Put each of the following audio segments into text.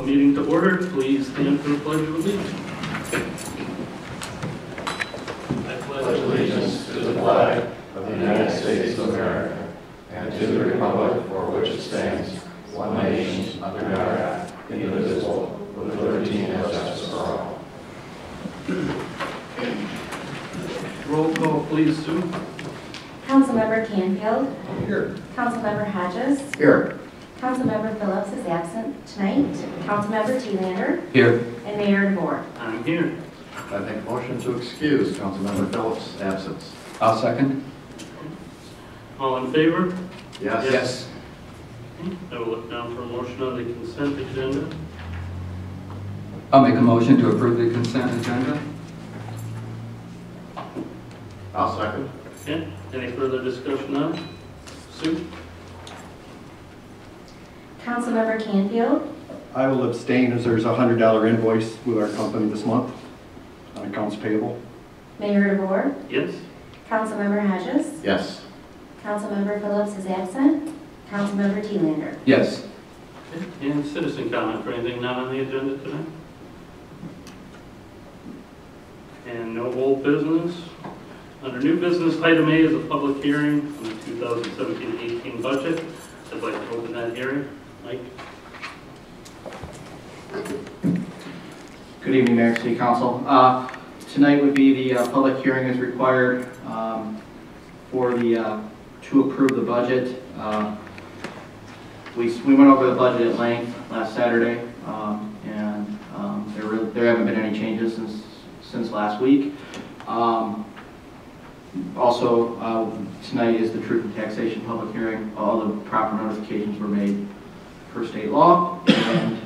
meeting to order. Please stand for the Pledge of Allegiance. I pledge allegiance to the flag of the United States of America and to the republic for which it stands, one nation, under God, indivisible, with liberty and justice for all. Roll call, please, Sue. Councilmember Canfield. Here. Councilmember Hodges. Here. Councilmember Phillips is absent tonight. Councilmember Thielander. Here. And Mayor DeVore. I'm here. I make motion to excuse Councilmember Phillips' absence. I'll second. All in favor? Yes. Yes. I will look down for a motion on the consent agenda. I'll make a motion to approve the consent agenda. I'll second. Okay. Any further discussion on it? Sue? Councilmember Canfield. I will abstain as there's a $100 invoice with our company this month on accounts payable. Mayor DeVore. Yes. Councilmember Hodges. Yes. Councilmember Phillips is absent. Councilmember Thielander. Yes. Okay. And citizen comment for anything not on the agenda tonight? And no old business. Under new business, item A is a public hearing on the 2017-18 budget. I'd like to open that hearing. Mike? Good evening, Mayor and City Council. Tonight would be the public hearing is required for the to approve the budget. We went over the budget at length last Saturday, and there haven't been any changes since last week. Also, tonight is the truth and taxation public hearing. All the proper notifications were made per state law, and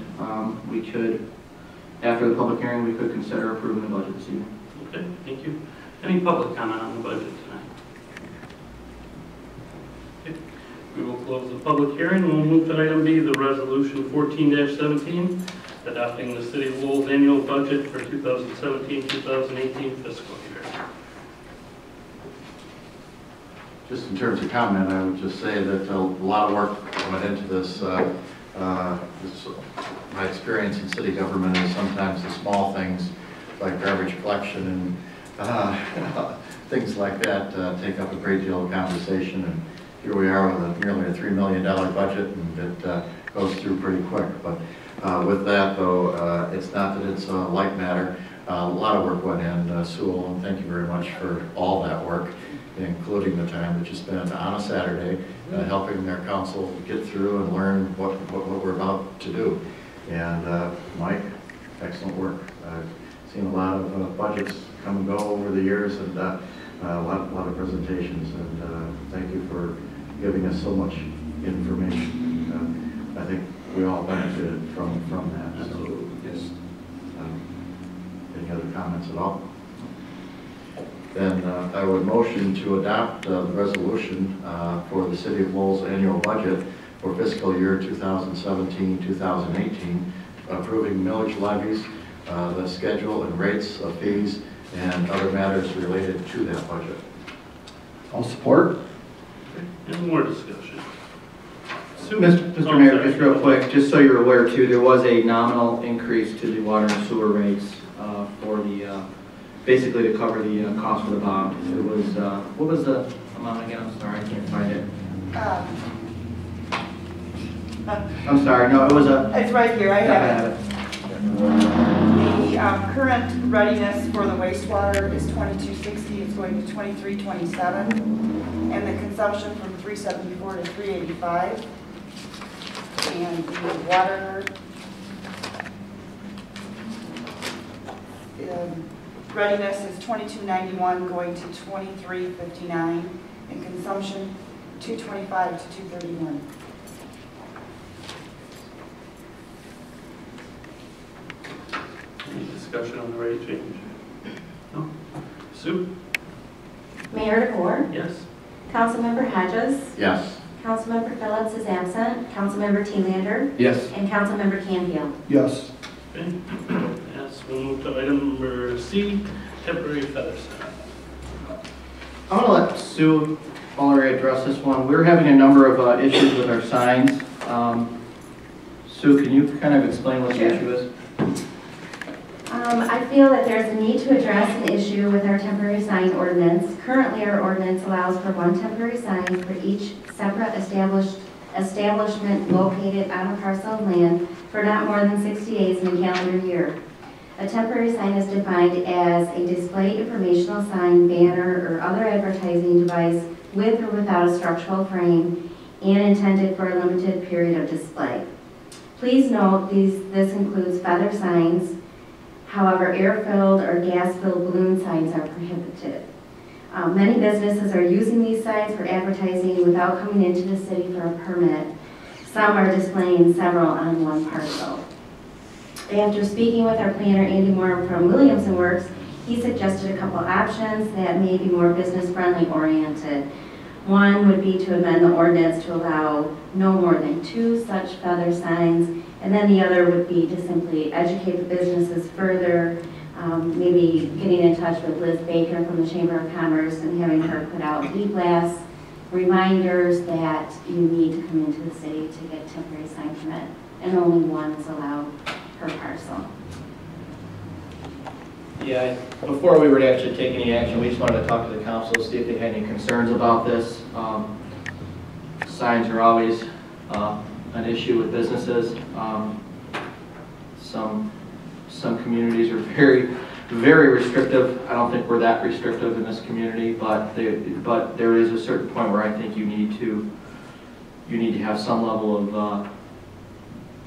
we could, after the public hearing, we could consider approving the budget this evening. Okay, thank you. Any public comment on the budget tonight? Okay. We will close the public hearing. We'll move to item B, the resolution 14-17, adopting the City of Lowell's annual budget for 2017-2018 fiscal year. Just in terms of comment, I would just say that a lot of work went into this. My experience in city government is sometimes the small things like garbage collection and things like that take up a great deal of conversation. And here we are with nearly a $3 million budget, and it goes through pretty quick. But with that, though, it's not that it's a light matter. A lot of work went in, Sewell, and thank you very much for all that work, including the time that you spent on a Saturday helping their council get through and learn what we're about to do. And Mike, excellent work. I've seen a lot of budgets come and go over the years, and a lot of presentations, and thank you for giving us so much information. I think we all benefited from that. Absolutely. Yes. Any other comments at all? Then I would motion to adopt the resolution for the City of Lowell's annual budget for fiscal year 2017-2018, approving millage levies, the schedule and rates of fees, and other matters related to that budget. I'll support. Any more discussion? Sue? Mr. Mayor, just real quick, just so you're aware too, there was a nominal increase to the water and sewer rates for the, basically to cover the cost for the bond. It was, what was the amount again? I'm sorry, I can't find it. I'm sorry, no, it was a... It's right here, I have it. it. The current readiness for the wastewater is $22.60. It's going to $23.27, and the consumption from $3.74 to $3.85. And the water readiness is $22.91 going to $23.59, and consumption $2.25 to $2.31. Any discussion on the rate change? No? Sue? Mayor DeVore. Yes. Councilmember Hodges. Yes. Councilmember Phillips is absent. Councilmember Thielander. Yes. And Councilmember Canfield. Yes. Okay. Yes, we'll move to item number C, temporary feather set. I'm going to let Sue already address this one. We're having a number of issues with our signs. Sue, can you kind of explain what the Sure. issue is? I feel that there's a need to address an issue with our temporary sign ordinance. Currently, our ordinance allows for one temporary sign for each separate establishment located on a parcel of land for not more than 60 days in a calendar year. A temporary sign is defined as a display informational sign, banner, or other advertising device with or without a structural frame and intended for a limited period of display. Please note this includes feather signs. However, air-filled or gas-filled balloon signs are prohibited. Many businesses are using these signs for advertising without coming into the city for a permit. Some are displaying several on one parcel. After speaking with our planner, Andy Moore from Williamson Works, he suggested a couple options that may be more business-friendly oriented. One would be to amend the ordinance to allow no more than 2 such feather signs, and then the other would be to simply educate the businesses further, maybe getting in touch with Liz Baker from the Chamber of Commerce and having her put out e-blasts, reminders that you need to come into the city to get a temporary sign permit, and only one is allowed per parcel. Yeah, before we were to actually take any action, we just wanted to talk to the council, see if they had any concerns about this. Signs are always an issue with businesses. Some communities are very, very restrictive. I don't think we're that restrictive in this community, but there is a certain point where I think you need to have some level of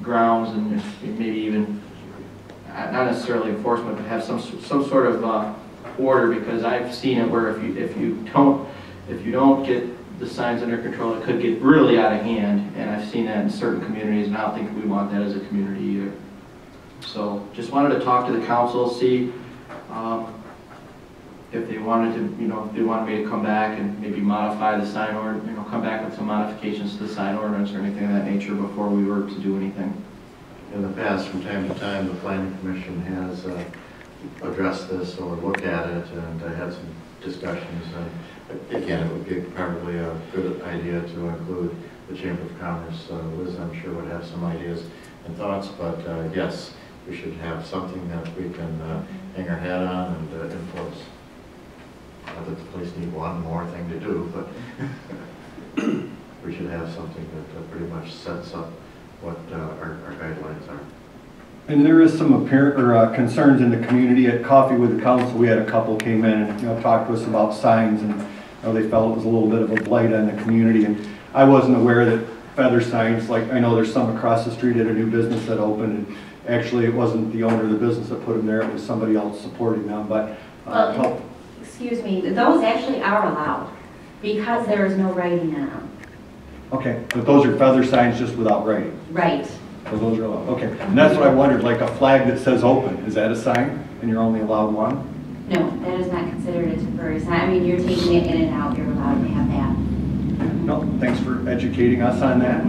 grounds and maybe even not necessarily enforcement, but have some sort of order, because I've seen it where if you don't get the signs under control, it could get really out of hand, and I've seen that in certain communities, and I don't think we want that as a community either. So just wanted to talk to the council, see if they wanted to, if they wanted me to come back and maybe modify the sign or come back with some modifications to the sign ordinance or anything of that nature before we were to do anything. In the past, from time to time, the Planning Commission has addressed this or looked at it and had some discussions. And again, it would be probably a good idea to include the Chamber of Commerce. Liz, I'm sure, would have some ideas and thoughts, but yes, we should have something that we can hang our hat on and enforce. Not that the police need one more thing to do, but we should have something that pretty much sets up what our guidelines are. And there is some apparent concerns in the community. At Coffee with the Council, we had a couple came in and talked to us about signs, and they felt it was a little bit of a blight on the community. And I wasn't aware that feather signs, like I know there's some across the street at a new business that opened, and actually it wasn't the owner of the business that put them there, it was somebody else supporting them. But Excuse me, those actually are allowed because there is no writing on them. Okay, but those are feather signs just without writing. Right. So those are allowed. Okay, and that's what I wondered, like a flag that says open, is that a sign and you're only allowed one? No, that is not considered a temporary sign. I mean, you're taking it in and out, you're allowed to have that. No, thanks for educating us on that.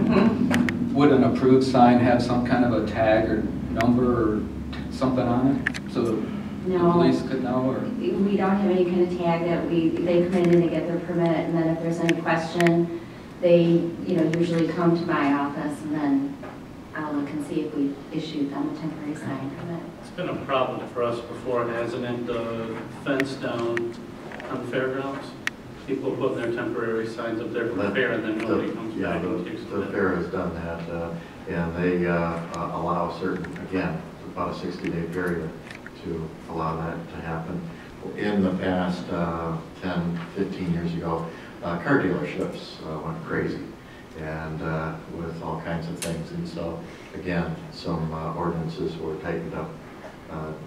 Would an approved sign have some kind of a tag or number or something on it so the No. police could know? Or We don't have any kind of tag that they come in and they get their permit, and then if there's any question, they usually come to my office, and then I'll look and see if we issued them a temporary sign permit. It's been a problem for us before, hasn't it? The fence down on Fairgrounds. People putting their temporary signs up there for the fair, and then nobody comes back and takes them. The fair has done that, and they allow certain, again, about a 60-day period to allow that to happen. In the past 10, 15 years ago, car dealerships went crazy, and with all kinds of things. And so, again, some ordinances were tightened up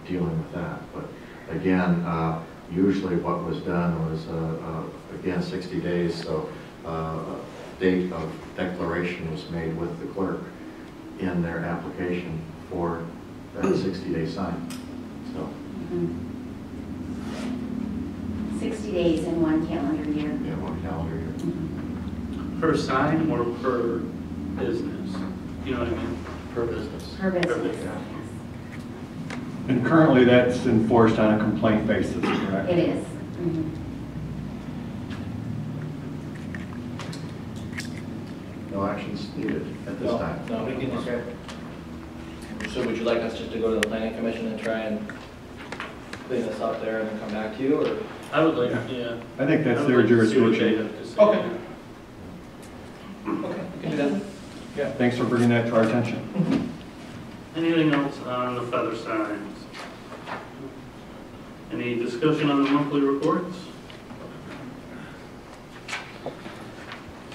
dealing with that. But again, usually what was done was, again, 60 days, so date of declaration was made with the clerk in their application for that 60-day sign. So. 60 days in one calendar year. Yeah, one calendar year. Per sign or per business? You know what I mean? Per business. Per business, business, yes. And currently that's enforced on a complaint basis, correct? It is. No actions needed at this time. No, we can just So would you like us just to go to the planning commission and try and clean this up there and then come back to you, or? I would like, yeah. I think that's I would their like to see what they jurisdiction. have to say. Okay. Okay, we can do that. Yeah, thanks for bringing that to our attention. Anything else on the feather signs? Any discussion on the monthly reports?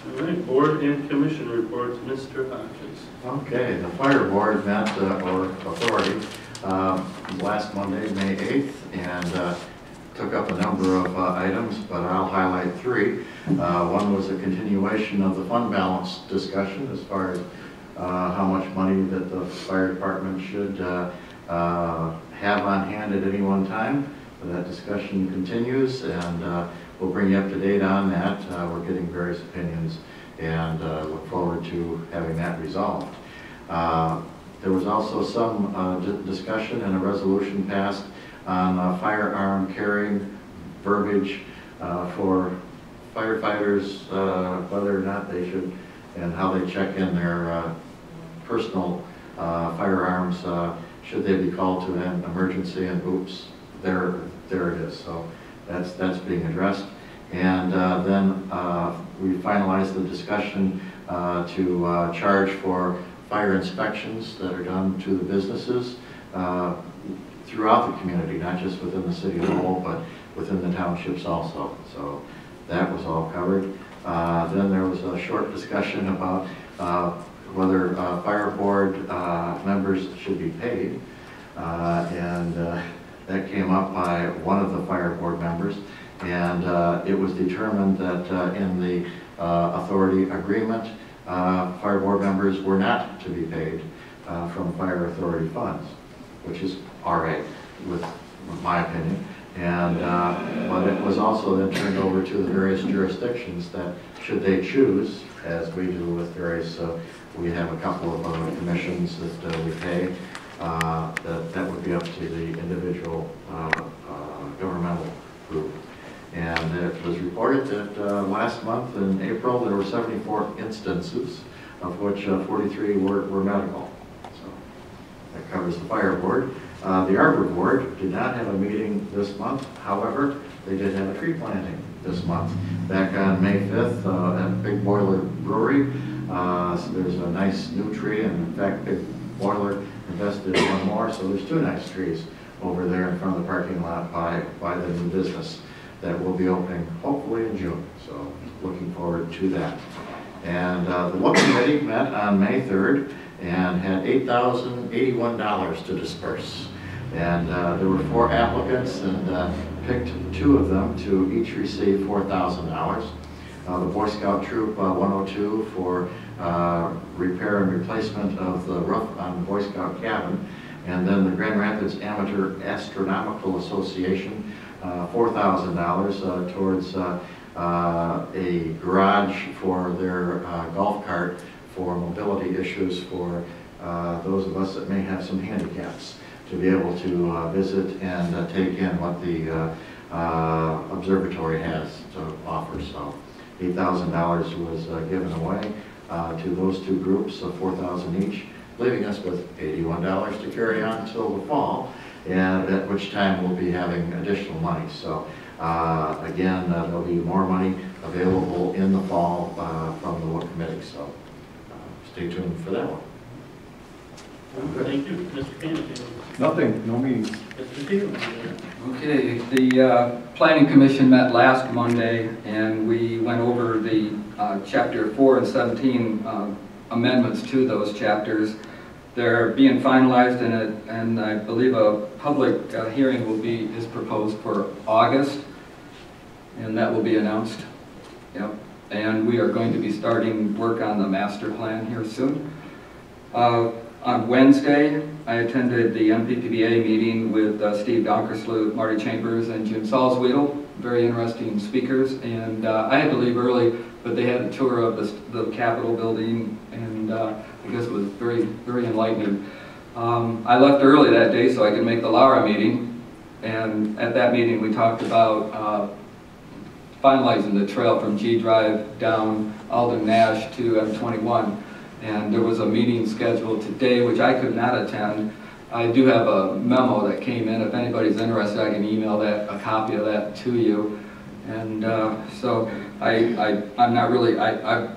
All right, board and commission reports, Mr. Hodges. Okay, the fire board met, or authority, last Monday, May 8th, and took up a number of items, but I'll highlight three. One was a continuation of the fund balance discussion as far as how much money that the fire department should have on hand at any one time. So that discussion continues, and we'll bring you up to date on that. We're getting various opinions, and look forward to having that resolved. There was also some discussion and a resolution passed on firearm carrying verbiage for firefighters, whether or not they should, and how they check in their personal firearms, should they be called to an emergency, and oops, there it is. So that's being addressed. And then we finalized the discussion to charge for fire inspections that are done to the businesses throughout the community, not just within the city of Lowell, but within the townships also. So that was all covered. Then there was a short discussion about whether fire board members should be paid. That came up by one of the fire board members. And it was determined that in the authority agreement, fire board members were not to be paid from fire authority funds, which is all right, with my opinion. And but it was also then turned over to the various jurisdictions that, should they choose, as we do with various, we have a couple of commissions that we pay, that would be up to the individual governmental group. And it was reported that last month in April there were 74 instances, of which 43 were medical. So that covers the fire board. The Arbor Board did not have a meeting this month. However, they did have a tree planting this month. Back on May 5th at Big Boiler Brewery, so there's a nice new tree, and in fact Big Boiler invested in one more, so there's two nice trees over there in front of the parking lot by the new business that will be opening hopefully in June. So looking forward to that. And the Look Committee met on May 3rd and had $8,081 to disperse. And there were 4 applicants, and picked 2 of them to each receive $4,000. The Boy Scout Troop 102 for repair and replacement of the roof on the Boy Scout cabin. And then the Grand Rapids Amateur Astronomical Association, $4,000 towards a garage for their golf cart for mobility issues for those of us that may have some handicaps, to be able to visit and take in what the observatory has to offer. So $8,000 was given away to those 2 groups of $4,000 each, leaving us with $81 to carry on until the fall, and at which time we'll be having additional money. So again, there'll be more money available in the fall from the Look Committee. So stay tuned for that one. Thank you, Mr. Kennedy. Nothing, no meetings. Mr. Stevens. Okay, the Planning Commission met last Monday, and we went over the Chapter 4 and 17 amendments to those chapters. They're being finalized, and I believe a public hearing is proposed for August, and that will be announced. Yep. And we are going to be starting work on the master plan here soon. On Wednesday, I attended the MPPBA meeting with Steve Donkersloot, Marty Chambers, and Jim Salzwedel. Very interesting speakers. And I had to leave early, but they had a tour of the Capitol building, and I guess it was very, very enlightening. I left early that day so I could make the Laura meeting. And at that meeting, we talked about finalizing the trail from G Drive down Alden Nash to M21. And there was a meeting scheduled today, which I could not attend. I do have a memo that came in. If anybody's interested, I can email a copy of that to you. And so I'm not really, I've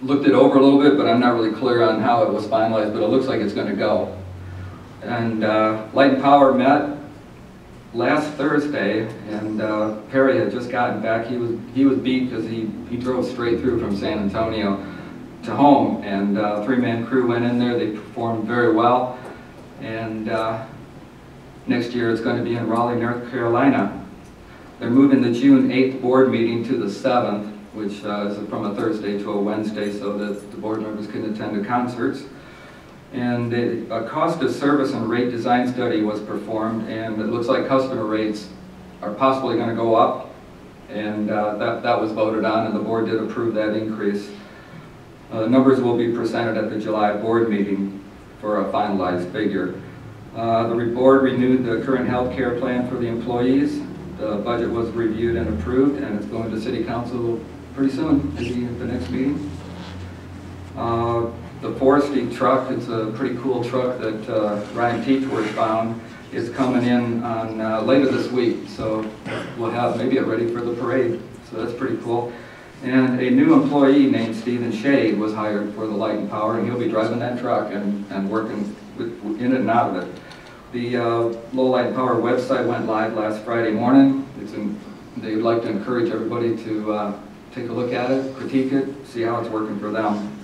looked it over a little bit, but I'm not really clear on how it was finalized, but it looks like it's going to go. And Light and Power met last Thursday, and Perry had just gotten back. He was beat because he drove straight through from San Antonio to home, and three-man crew went in there. They performed very well, and next year it's going to be in Raleigh, North Carolina. They're moving the June 8th board meeting to the 7th, which is from a Thursday to a Wednesday, so that the board members can attend the concerts. And a cost of service and rate design study was performed, and it looks like customer rates are possibly going to go up, and that was voted on, and the board did approve that increase. Numbers will be presented at the July board meeting for a finalized figure. The board renewed the current health care plan for the employees. The budget was reviewed and approved, and it's going to City Council pretty soon, maybe at the next meeting. The forestry truck, it's a pretty cool truck that Ryan Teachworth found, is coming in on later this week, so we'll have maybe it ready for the parade, so that's pretty cool. And a new employee named Stephen Shea was hired for the Light and Power, and he'll be driving that truck and working in and out of it. The Lowell Light and Power website went live last Friday morning. They would like to encourage everybody to take a look at it, critique it, see how it's working for them.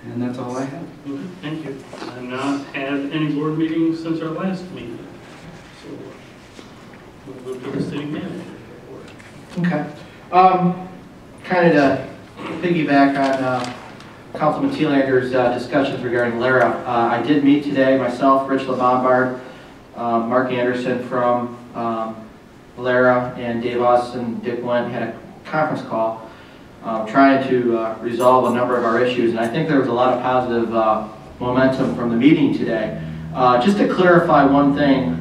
And that's all I have. Okay, thank you. I've not had any board meetings since our last meeting, so we'll move to the city manager report. Okay. Kind of to piggyback on Councilman Thielander's discussions regarding Lara. I did meet today, myself, Rich LeBombard, Mark Anderson from Lara, and Dave Austin, Dick Went had a conference call trying to resolve a number of our issues, and I think there was a lot of positive momentum from the meeting today. Just to clarify one thing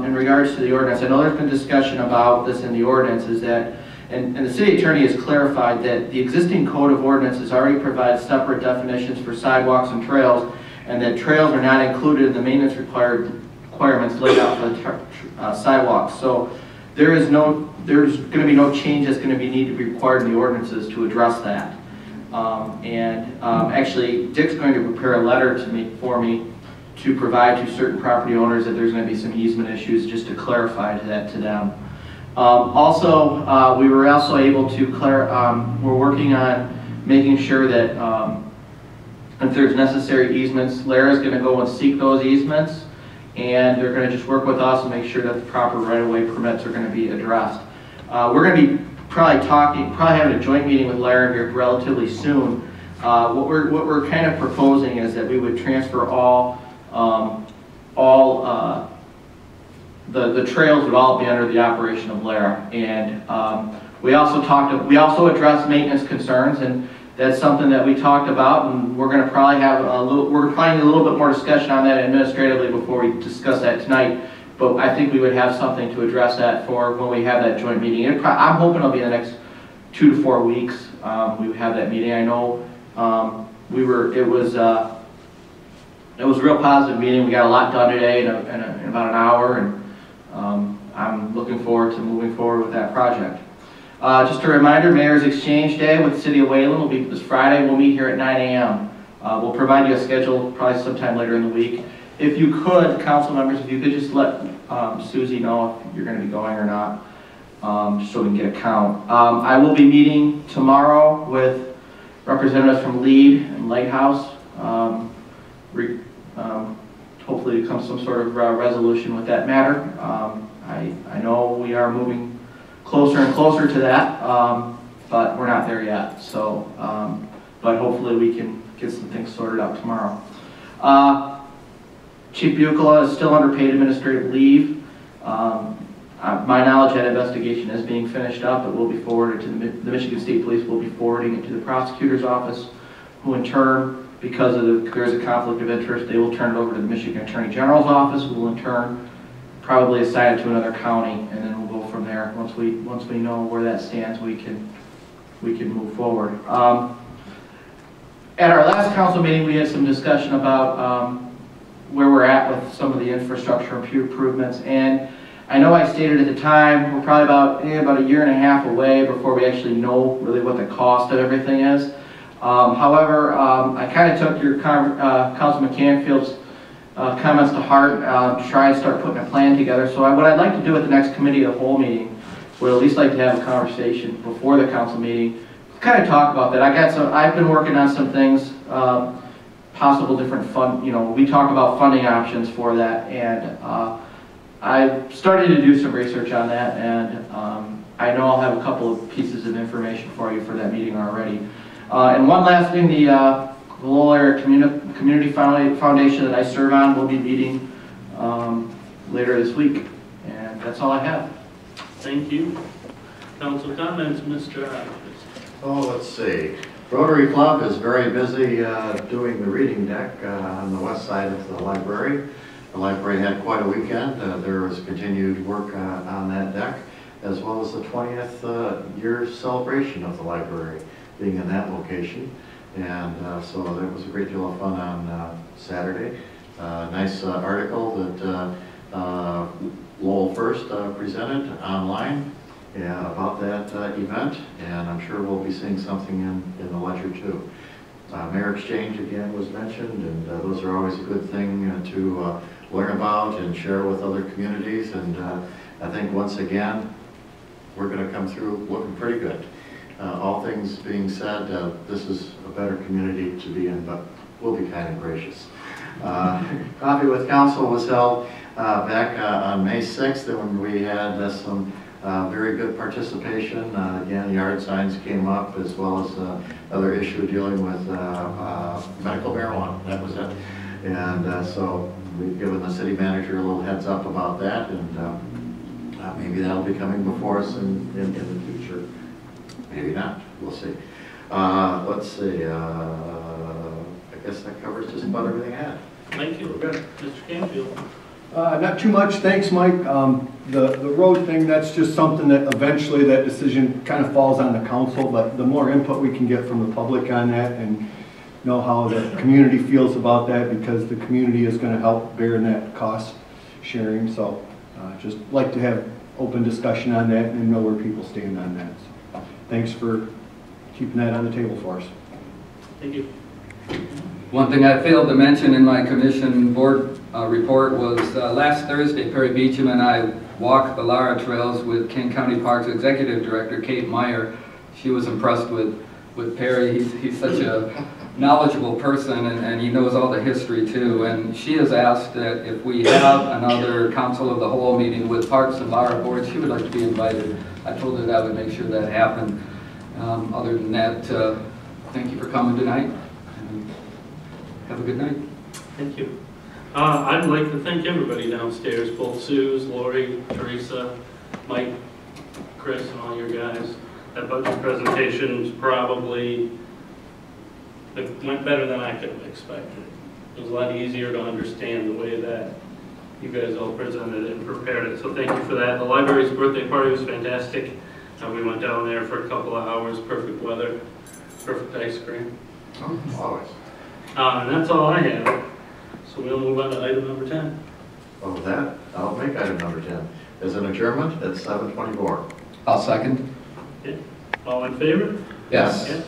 in regards to the ordinance, I know there's been discussion about this in the ordinance, is that, and the city attorney has clarified that the existing code of ordinances already provides separate definitions for sidewalks and trails, and that trails are not included in the maintenance requirements laid out for the sidewalks. So there's going to be no change that's going to need to be required in the ordinances to address that. Actually, Dick's going to prepare a letter for me to provide to certain property owners that there's going to be some easement issues, just to clarify that to them. We were also able to we're working on making sure that if there's necessary easements, Lara's going to go and seek those easements, and they're going to just work with us and make sure that the proper right-of-way permits are going to be addressed. We're going to be probably having a joint meeting with Lara here relatively soon. What we're kind of proposing is that we would transfer the trails would all be under the operation of Lara, and we also addressed maintenance concerns, and that's something that we talked about, and we're going to probably have we're planning a little bit more discussion on that administratively before we discuss that tonight. But I think we would have something to address that for when we have that joint meeting. I'm hoping it'll be in the next 2 to 4 weeks. We would have that meeting. I know it was a real positive meeting. We got a lot done today in about an hour, and I'm looking forward to moving forward with that project. Just a reminder, Mayor's Exchange Day with the City of Wayland will be this Friday. We'll meet here at 9 a.m. We'll provide you a schedule probably sometime later in the week. If you could, council members, if you could just let Susie know if you're going to be going or not, just so we can get a count. I will be meeting tomorrow with representatives from LEED and Lighthouse. Hopefully to come to some sort of resolution with that matter. I know we are moving closer and closer to that, but we're not there yet. So, but hopefully we can get some things sorted out tomorrow. Chief Bucola is still under paid administrative leave. My knowledge, that investigation is being finished up. It will be forwarded to the Michigan State Police. Will be forwarding it to the prosecutor's office, who in turn, because there's a conflict of interest, they will turn it over to the Michigan Attorney General's office, who will in turn probably assign it to another county, and then we'll go from there. Once we know where that stands, we can move forward. At our last council meeting, we had some discussion about where we're at with some of the infrastructure improvements. And I know I stated at the time, we're probably about a year and a half away before we actually know really what the cost of everything is. However, I kind of took your Councilman Canfield's comments to heart to try and start putting a plan together. So what I'd like to do at the next committee of the whole meeting, would at least like to have a conversation before the council meeting, kind of talk about that. I've been working on some things, possible different we talk about funding options for that, and I've started to do some research on that, and I know I'll have a couple of pieces of information for you for that meeting already. And one last thing, the Lowell Area Community Foundation that I serve on will be meeting later this week, and that's all I have. Thank you. Council comments, Mr. Hodges. Oh, let's see. Rotary Club is very busy doing the reading deck on the west side of the library. The library had quite a weekend. There was continued work on that deck, as well as the 20th year celebration of the library being in that location. And so that was a great deal of fun on Saturday. Nice article that Lowell First presented online about that event, and I'm sure we'll be seeing something in the ledger too. Mayor Exchange again was mentioned, and those are always a good thing to learn about and share with other communities, and I think once again we're going to come through looking pretty good. All things being said, this is a better community to be in, but we'll be kind of gracious. Coffee with Council was held back on May 6th, and we had some very good participation. Again, yard signs came up, as well as another issue dealing with medical marijuana. That was it. And so we've given the city manager a little heads up about that, and maybe that'll be coming before us in the future. Maybe not. We'll see. Let's see. I guess that covers just about everything I had. Thank you. We're good. Mr. Canfield. Not too much, thanks, Mike. The road thing, that's just something that eventually that decision kind of falls on the council, but the more input we can get from the public on that and know how the community feels about that, because the community is going to help bear in that cost sharing. So just like to have open discussion on that and know where people stand on that. So, thanks for keeping that on the table for us. Thank you. One thing I failed to mention in my commission board report was last Thursday, Perry Beecham and I walked the Lara Trails with King County Parks Executive Director Kate Meyer. She was impressed with Perry. He's such a knowledgeable person, and he knows all the history too. And she has asked that if we have another Council of the Whole meeting with Parks and Arbor Board, she would like to be invited. I told her that I would make sure that happened. Other than that, thank you for coming tonight. Have a good night. Thank you. I'd like to thank everybody downstairs, both Sue's, Lori, Teresa, Mike, Chris, and all your guys. That budget presentation's probably, it went better than I could have expected. It was a lot easier to understand the way that you guys all presented it and prepared it, so thank you for that. The library's birthday party was fantastic. We went down there for a couple of hours, perfect weather, perfect ice cream. Oh, always. And that's all I have. So we'll move on to item number 10. Well, with that, I'll make item number 10 as an adjournment at 7:24. I'll second. Okay. All in favor? Yes. Yes.